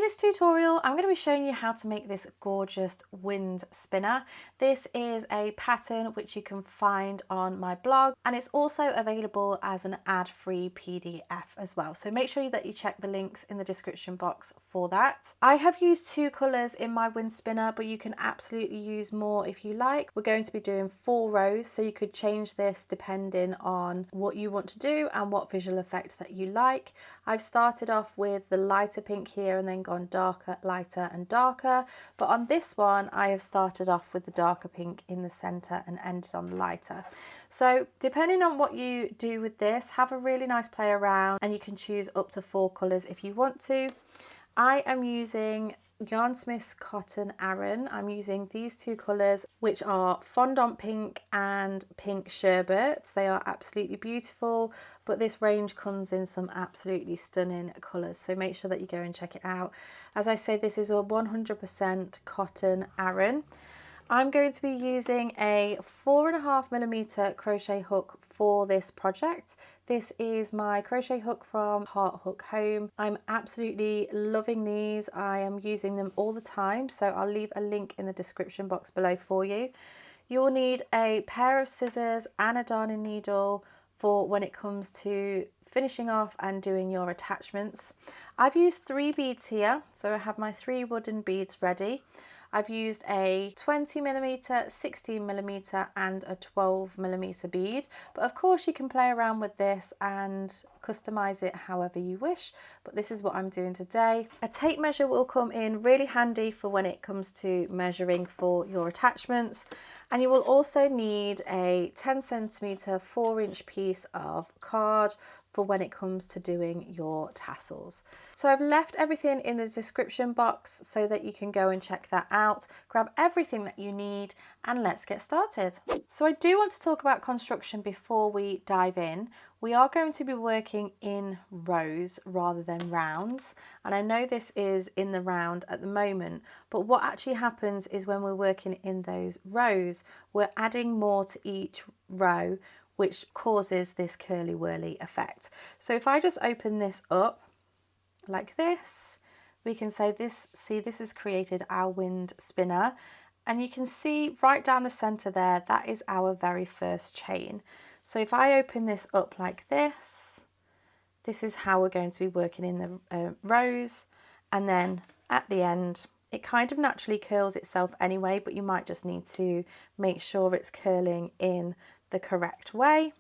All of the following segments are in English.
this tutorial, I'm going to be showing you how to make this gorgeous wind spinner. This is a pattern which you can find on my blog, and it's also available as an ad-free PDF as well. So make sure that you check the links in the description box for that. I have used 2 colours in my wind spinner, but you can absolutely use more if you like. We're going to be doing 4 rows, so you could change this depending on what you want to do and what visual effect that you like. I've started off with the lighter pink here and then gone darker, lighter and darker, but on this one I have started off with the darker pink in the centre and ended on the lighter. So depending on what you do with this, have a really nice play around, and you can choose up to 4 colours if you want to. I am using Yarn Smith's Cotton Aran. I'm using these 2 colours, which are Fondant Pink and Pink Sherbet. They are absolutely beautiful, but this range comes in some absolutely stunning colours, so make sure that you go and check it out. As I say, this is a 100% cotton Aran. I'm going to be using a 4.5mm crochet hook for this project. This is my crochet hook from Heart Hook Home. I'm absolutely loving these. I am using them all the time, so I'll leave a link in the description box below for you. You'll need a pair of scissors and a darning needle for when it comes to finishing off and doing your attachments. I've used 3 beads here, so I have my 3 wooden beads ready. I've used a 20mm, 16mm and a 12mm bead, but of course you can play around with this and customize it however you wish, but this is what I'm doing today. A tape measure will come in really handy for when it comes to measuring for your attachments, and you will also need a 10cm 4-inch piece of card for when it comes to doing your tassels. So I've left everything in the description box so that you can go and check that out, grab everything that you need, and let's get started. So I do want to talk about construction before we dive in. We are going to be working in rows rather than rounds, and I know this is in the round at the moment, but what actually happens is when we're working in those rows, we're adding more to each row, which causes this curly whirly effect. So if I just open this up like this, we can say this, see, this has created our wind spinner, and you can see right down the center there, that is our very first chain. So if I open this up like this, this is how we're going to be working in the rows, and then at the end it kind of naturally curls itself anyway, but you might just need to make sure it's curling in the correct way.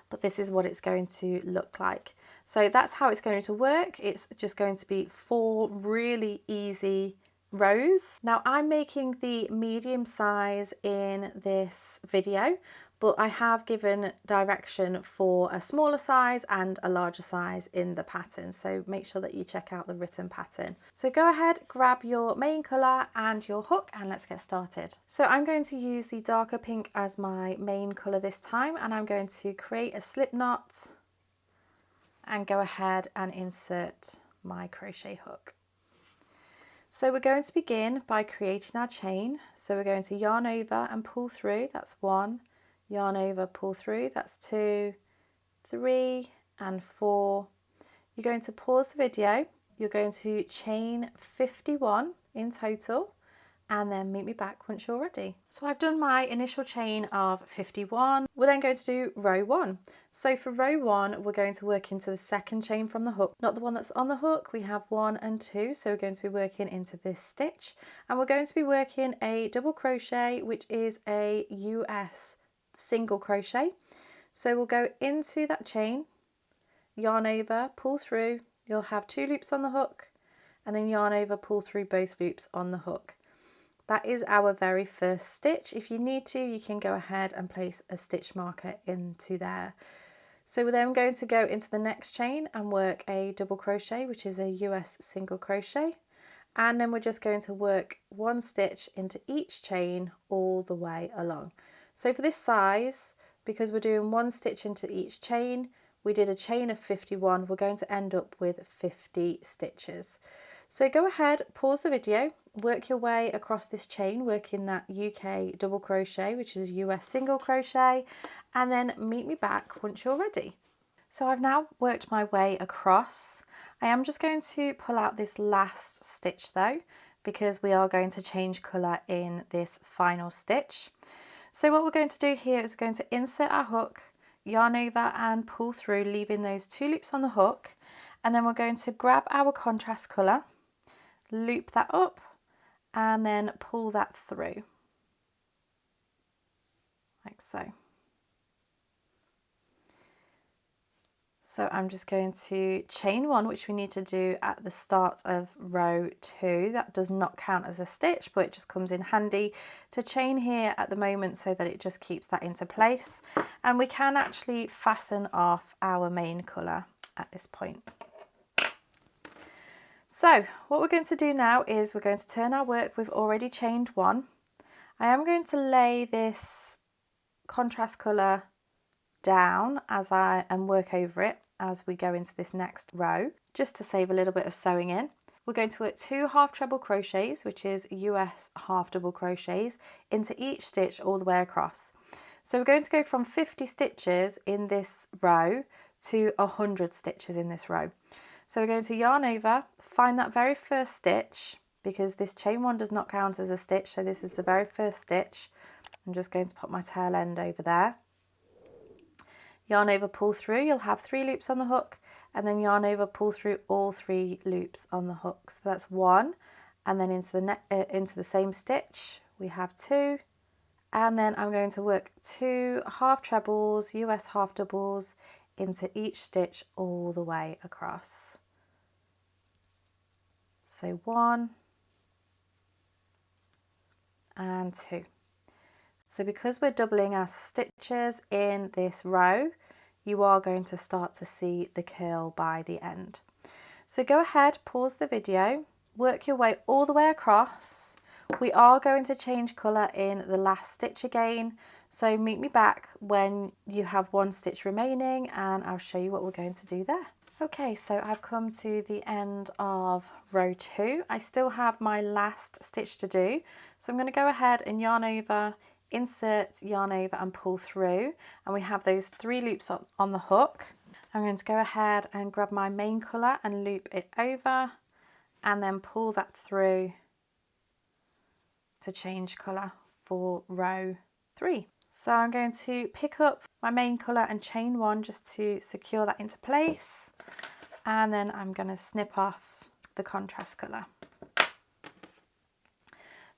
But this is what it's going to look like. So that's how it's going to work. It's just going to be 4 really easy rows. Now I'm making the medium size in this video, but I have given direction for a smaller size and a larger size in the pattern, so make sure that you check out the written pattern. So go ahead, grab your main colour and your hook, and let's get started. So I'm going to use the darker pink as my main colour this time, and I'm going to create a slip knot and go ahead and insert my crochet hook. So we're going to begin by creating our chain. So we're going to yarn over and pull through, that's 1, yarn over, pull through, that's 2, 3 and 4. You're going to pause the video, you're going to chain 51 in total, and then meet me back once you're ready. So I've done my initial chain of 51. We're then going to do row 1. So for row 1, we're going to work into the second chain from the hook, not the one that's on the hook. We have 1 and 2, so we're going to be working into this stitch, and we're going to be working a double crochet, which is a US single crochet. So we'll go into that chain, yarn over, pull through, you'll have 2 loops on the hook, and then yarn over, pull through both loops on the hook. That is our very first stitch. If you need to, you can go ahead and place a stitch marker into there. So we're then going to go into the next chain and work a double crochet, which is a US single crochet, and then we're just going to work 1 stitch into each chain all the way along. So for this size, because we're doing 1 stitch into each chain, we did a chain of 51, we're going to end up with 50 stitches. So go ahead, pause the video, work your way across this chain, working that UK double crochet, which is US single crochet, and then meet me back once you're ready. So I've now worked my way across. I am just going to pull out this last stitch though, because we are going to change colour in this final stitch. So what we're going to do here is we're going to insert our hook, yarn over and pull through, leaving those 2 loops on the hook, and then we're going to grab our contrast colour, loop that up and then pull that through like so. So I'm just going to chain 1, which we need to do at the start of row 2. That does not count as a stitch, but it just comes in handy to chain here at the moment so that it just keeps that into place. And we can actually fasten off our main colour at this point. So what we're going to do now is we're going to turn our work. We've already chained 1. I am going to lay this contrast colour down and work over it as we go into this next row, just to save a little bit of sewing in. We're going to work 2 half treble crochets, which is US half double crochets, into each stitch all the way across. So we're going to go from 50 stitches in this row to 100 stitches in this row. So we're going to yarn over, find that very first stitch, because this chain 1 does not count as a stitch, so this is the very first stitch. I'm just going to put my tail end over there. Yarn over, pull through, you'll have 3 loops on the hook, and then yarn over, pull through all 3 loops on the hook. So that's 1, and then into the same stitch we have 2, and then I'm going to work 2 half trebles, US half doubles into each stitch all the way across. So 1 and 2. So because we're doubling our stitches in this row, you are going to start to see the curl by the end. So go ahead, pause the video, work your way all the way across. We are going to change colour in the last stitch again, so meet me back when you have 1 stitch remaining and I'll show you what we're going to do there. Okay, so I've come to the end of row 2. I still have my last stitch to do, so I'm going to go ahead and yarn over, insert, yarn over and pull through, and we have those 3 loops on the hook. I'm going to go ahead and grab my main colour and loop it over and then pull that through to change colour for row 3. So I'm going to pick up my main colour and chain 1 just to secure that into place, and then I'm going to snip off the contrast colour.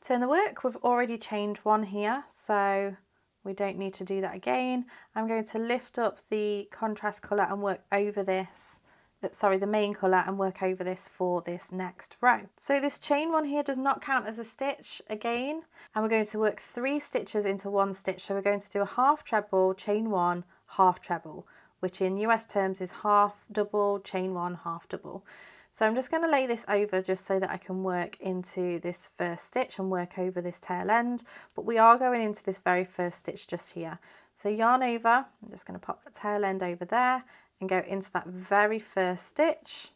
Turn the work, we've already chained 1 here, so we don't need to do that again. I'm going to lift up the contrast colour and work over this, the main colour, and work over this for this next row. So this chain 1 here does not count as a stitch again, and we're going to work 3 stitches into 1 stitch. So we're going to do a half treble, chain 1, half treble, which in US terms is half double, chain 1, half double. So I'm just going to lay this over just so that I can work into this first stitch and work over this tail end, but we are going into this very first stitch just here. So yarn over, I'm just going to pop the tail end over there and go into that very first stitch,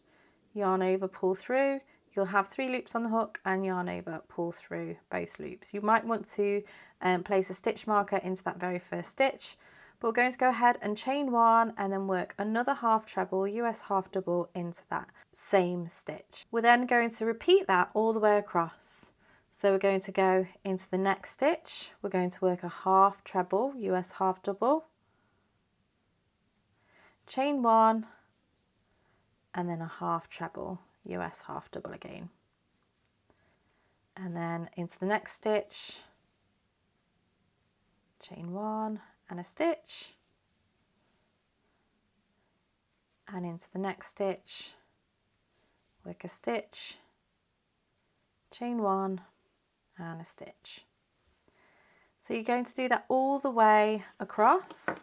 yarn over, pull through. You'll have 3 loops on the hook and yarn over, pull through both loops. You might want to place a stitch marker into that very first stitch, but we're going to go ahead and chain 1 and then work another half treble, US half double into that same stitch. We're then going to repeat that all the way across. So we're going to go into the next stitch, we're going to work a half treble, US half double, chain 1 and then a half treble, US half double again, and then into the next stitch, chain 1 and a stitch, and into the next stitch, work a stitch, chain 1 and a stitch. So you're going to do that all the way across.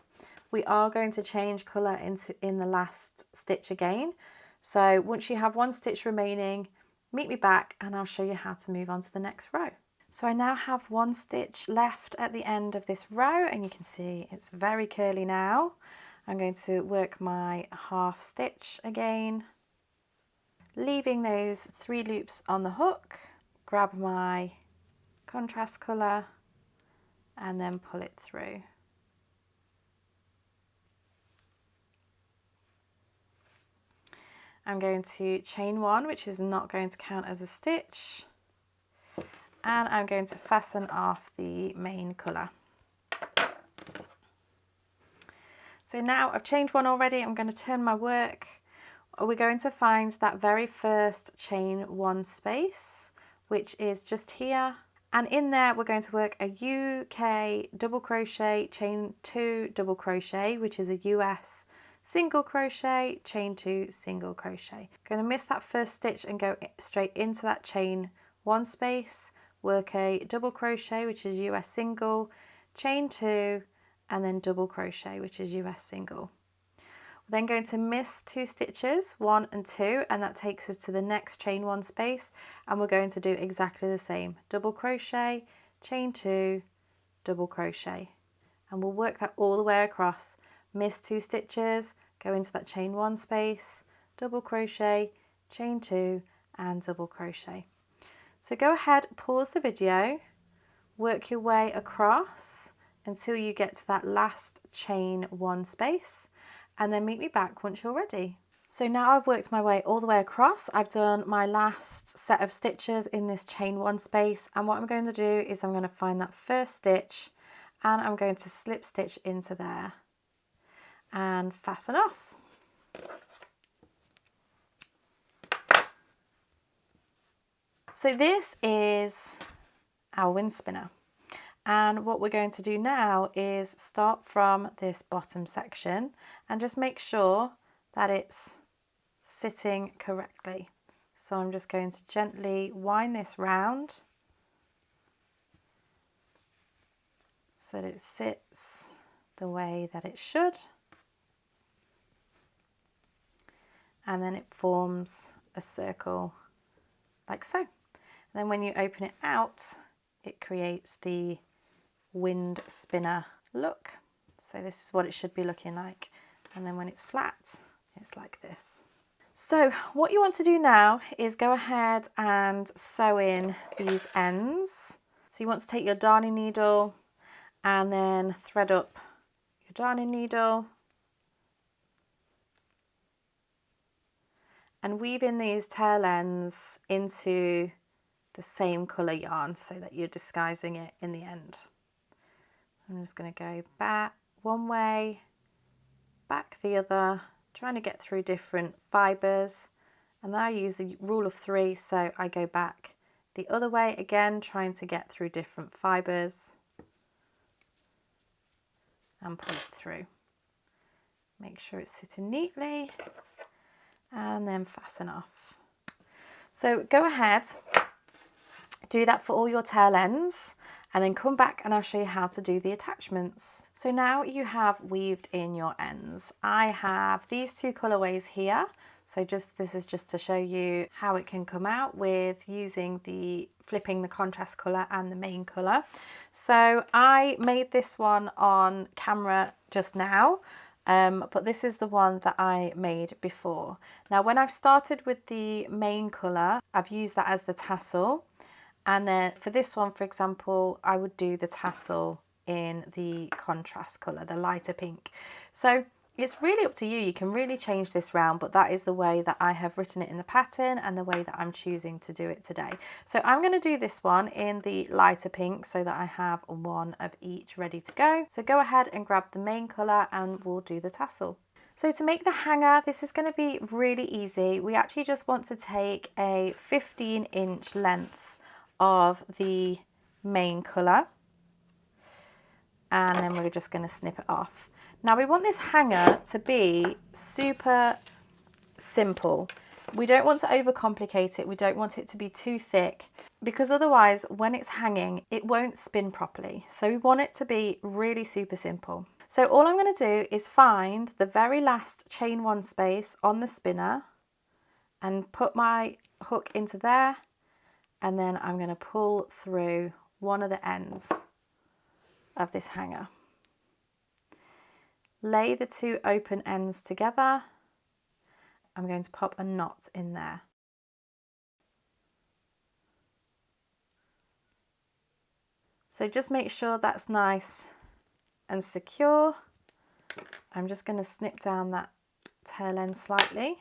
We are going to change colour in the last stitch again. So once you have 1 stitch remaining, meet me back and I'll show you how to move on to the next row. So I now have 1 stitch left at the end of this row, and you can see it's very curly now. I'm going to work my half stitch again, leaving those 3 loops on the hook, grab my contrast colour and then pull it through. I'm going to chain 1, which is not going to count as a stitch, and I'm going to fasten off the main colour. So now I've chained 1 already. I'm going to turn my work. We're going to find that very first chain 1 space, which is just here, and in there we're going to work a UK double crochet, chain 2 double crochet, which is a US single crochet, chain 2 single crochet. Going to miss that first stitch and go straight into that chain 1 space, work a double crochet, which is US single, chain 2, and then double crochet, which is US single. We're then going to miss 2 stitches, 1 and 2, and that takes us to the next chain 1 space, and we're going to do exactly the same, double crochet, chain 2, double crochet, and we'll work that all the way across. Miss 2 stitches, go into that chain 1 space, double crochet, chain 2, and double crochet. So go ahead, pause the video, work your way across until you get to that last chain 1 space, and then meet me back once you're ready. So now I've worked my way all the way across. I've done my last set of stitches in this chain 1 space, and what I'm going to do is I'm going to find that first stitch and I'm going to slip stitch into there and fasten off. So this is our wind spinner, and what we're going to do now is start from this bottom section and just make sure that it's sitting correctly. So I'm just going to gently wind this round so that it sits the way that it should, and then it forms a circle like so. And then when you open it out, it creates the wind spinner look. So this is what it should be looking like, and then when it's flat, it's like this. So what you want to do now is go ahead and sew in these ends. So you want to take your darning needle and then thread up your darning needle and weave in these tail ends into the same colour yarn so that you're disguising it in the end. I'm just going to go back one way, back the other, trying to get through different fibres, and then I use the rule of 3, so I go back the other way again, trying to get through different fibres and pull it through. Make sure it's sitting neatly and then fasten off. So go ahead, do that for all your tail ends, and then come back and I'll show you how to do the attachments. So now you have weaved in your ends. I have these 2 colourways here. So this is just to show you how it can come out with using flipping the contrast colour and the main colour. So I made this one on camera just now, but this is the one that I made before. Now when I've started with the main colour, I've used that as the tassel. And then for this one, for example, I would do the tassel in the contrast colour, the lighter pink. So it's really up to you. You can really change this round, but that is the way that I have written it in the pattern and the way that I'm choosing to do it today. So I'm going to do this one in the lighter pink so that I have one of each ready to go. So go ahead and grab the main colour and we'll do the tassel. So to make the hanger, this is going to be really easy. We actually just want to take a 15-inch length of the main colour, and then we're just going to snip it off. Now we want this hanger to be super simple. We don't want to overcomplicate it. We don't want it to be too thick, because otherwise when it's hanging it won't spin properly. So we want it to be really super simple. So all I'm going to do is find the very last chain 1 space on the spinner and put my hook into there, and then I'm going to pull through one of the ends of this hanger. Lay the 2 open ends together. I'm going to pop a knot in there. So just make sure that's nice and secure. I'm just going to snip down that tail end slightly.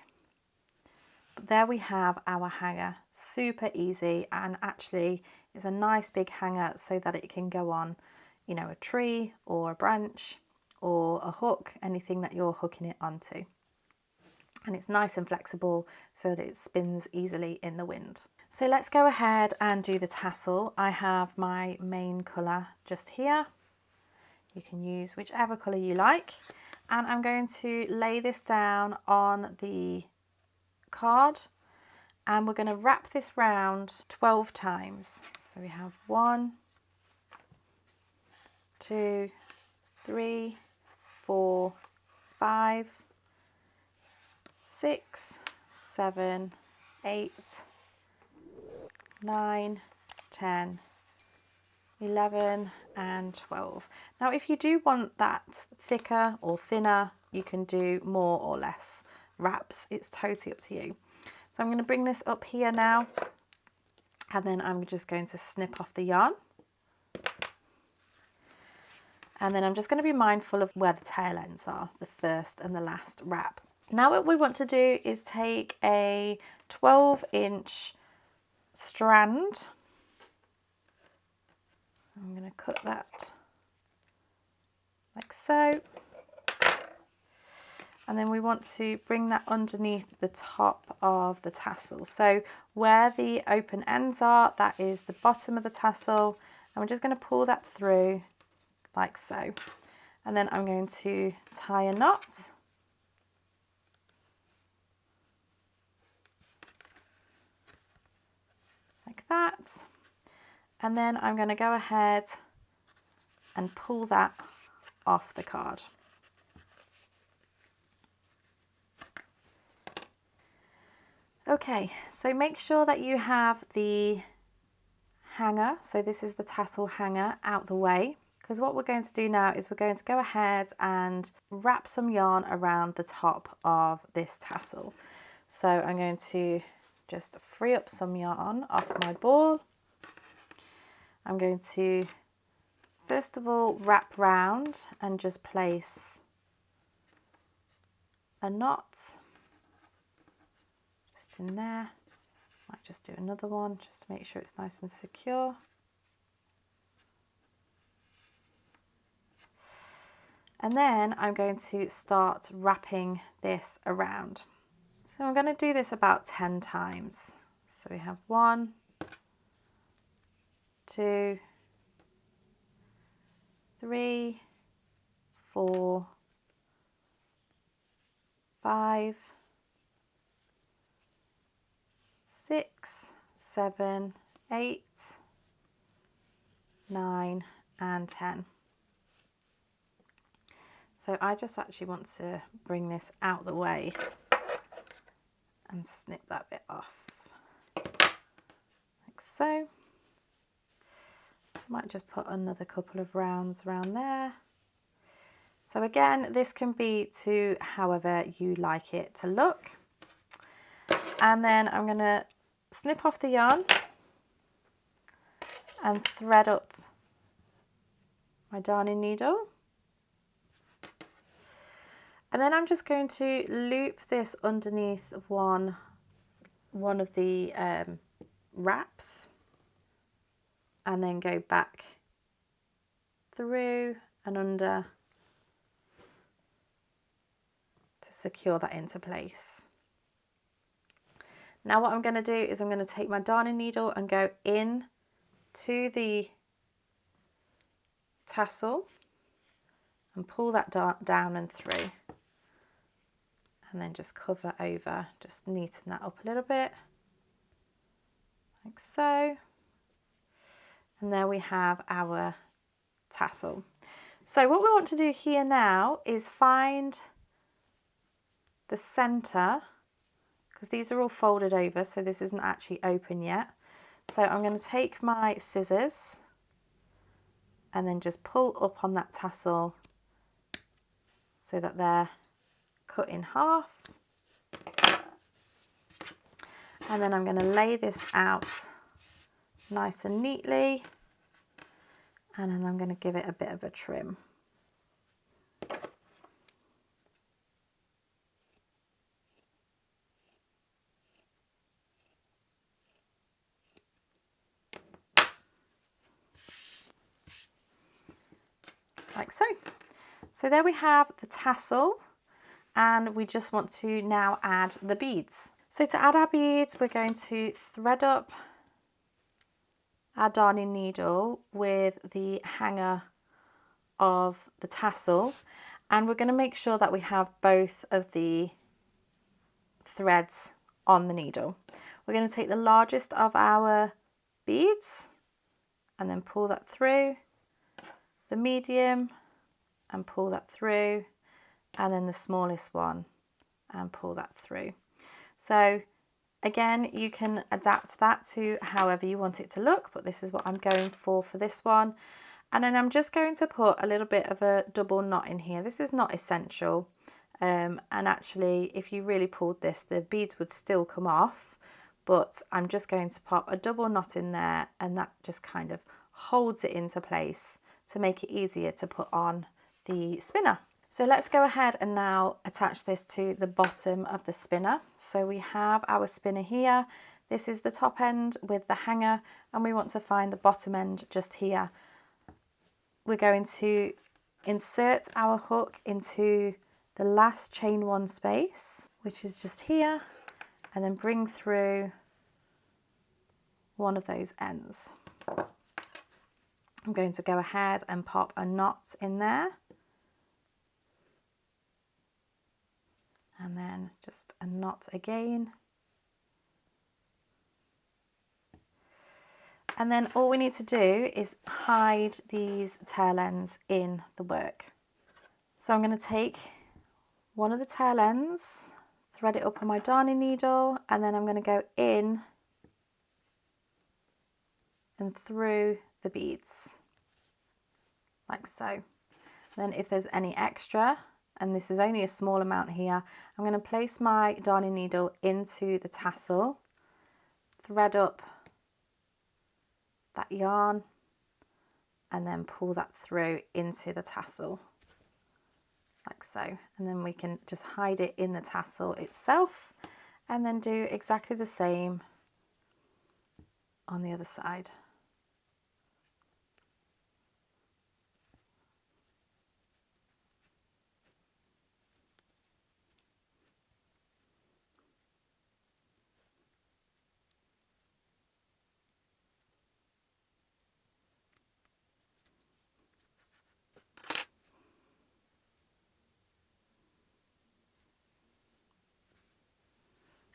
But there we have our hanger, super easy, and actually it's a nice big hanger so that it can go on, you know, a tree or a branch or a hook, anything that you're hooking it onto. And it's nice and flexible so that it spins easily in the wind. So let's go ahead and do the tassel. I have my main colour just here. You can use whichever colour you like. And I'm going to lay this down on the card, and we're going to wrap this round 12 times. So we have 1, 2, 3, 4, 5, 6, 7, 8, 9, 10, 11 and 12. Now if you do want that thicker or thinner, you can do more or less wraps. It's totally up to you. So I'm going to bring this up here now, and then I'm just going to snip off the yarn. And then I'm just going to be mindful of where the tail ends are, the first and the last wrap. Now what we want to do is take a 12-inch strand. I'm going to cut that like so. And then we want to bring that underneath the top of the tassel. So where the open ends are, that is the bottom of the tassel. And we're just going to pull that through like so. And then I'm going to tie a knot. Like that. And then I'm going to go ahead and pull that off the card. Okay, so make sure that you have the hanger, so this is the tassel hanger, out the way, because what we're going to do now is we're going to go ahead and wrap some yarn around the top of this tassel. So I'm going to just free up some yarn off my ball. I'm going to first of all wrap round and just place a knot just in there. Might just do another one just to make sure it's nice and secure. And then I'm going to start wrapping this around. So I'm going to do this about 10 times. So we have 1, 2, 3, 4, 5, 6, 7, 8, 9 and 10. So I just actually want to bring this out the way and snip that bit off, like so. Might just put another couple of rounds around there. So again, this can be to however you like it to look. And then I'm going to snip off the yarn and thread up my darning needle. And then I'm just going to loop this underneath one of the wraps, and then go back through and under to secure that into place. Now what I'm going to do is I'm going to take my darning needle and go in to the tassel and pull that down and through, and then just cover over, just neaten that up a little bit like so. And there we have our tassel. So what we want to do here now is find the center, because these are all folded over, so this isn't actually open yet. So I'm going to take my scissors and then just pull up on that tassel so that they're cut in half. And then I'm going to lay this out nice and neatly, and then I'm going to give it a bit of a trim. like so. So there we have the tassel, and we just want to now add the beads. So to add our beads, we're going to thread up our darning needle with the hanger of the tassel, and we're going to make sure that we have both of the threads on the needle. We're going to take the largest of our beads and then pull that through, the medium and pull that through, and then the smallest one and pull that through. So again, you can adapt that to however you want it to look, but this is what I'm going for this one. And then I'm just going to put a little bit of a double knot in here. This is not essential. And actually, if you really pulled this, the beads would still come off, but I'm just going to pop a double knot in there, and that just kind of holds it into place to make it easier to put on the spinner. So let's go ahead and now attach this to the bottom of the spinner. So we have our spinner here. This is the top end with the hanger, and we want to find the bottom end just here. We're going to insert our hook into the last chain one space, which is just here, and then bring through one of those ends. I'm going to go ahead and pop a knot in there, and then just a knot again. And then all we need to do is hide these tail ends in the work. So I'm going to take one of the tail ends, thread it up on my darning needle, and then I'm going to go in and through the beads, like so. And then if there's any extra, and this is only a small amount here, I'm going to place my darning needle into the tassel, thread up that yarn, and then pull that through into the tassel, like so. And then we can just hide it in the tassel itself, and then do exactly the same on the other side.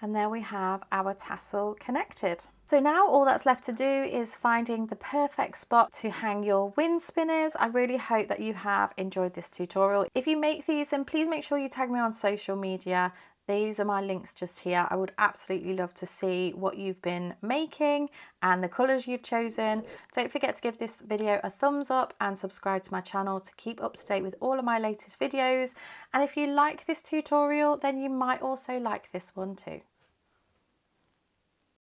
And there we have our tassel connected. So now all that's left to do is finding the perfect spot to hang your wind spinners. I really hope that you have enjoyed this tutorial. If you make these, then please make sure you tag me on social media. These are my links just here. I would absolutely love to see what you've been making and the colours you've chosen. Don't forget to give this video a thumbs up and subscribe to my channel to keep up to date with all of my latest videos. And if you like this tutorial, then you might also like this one too.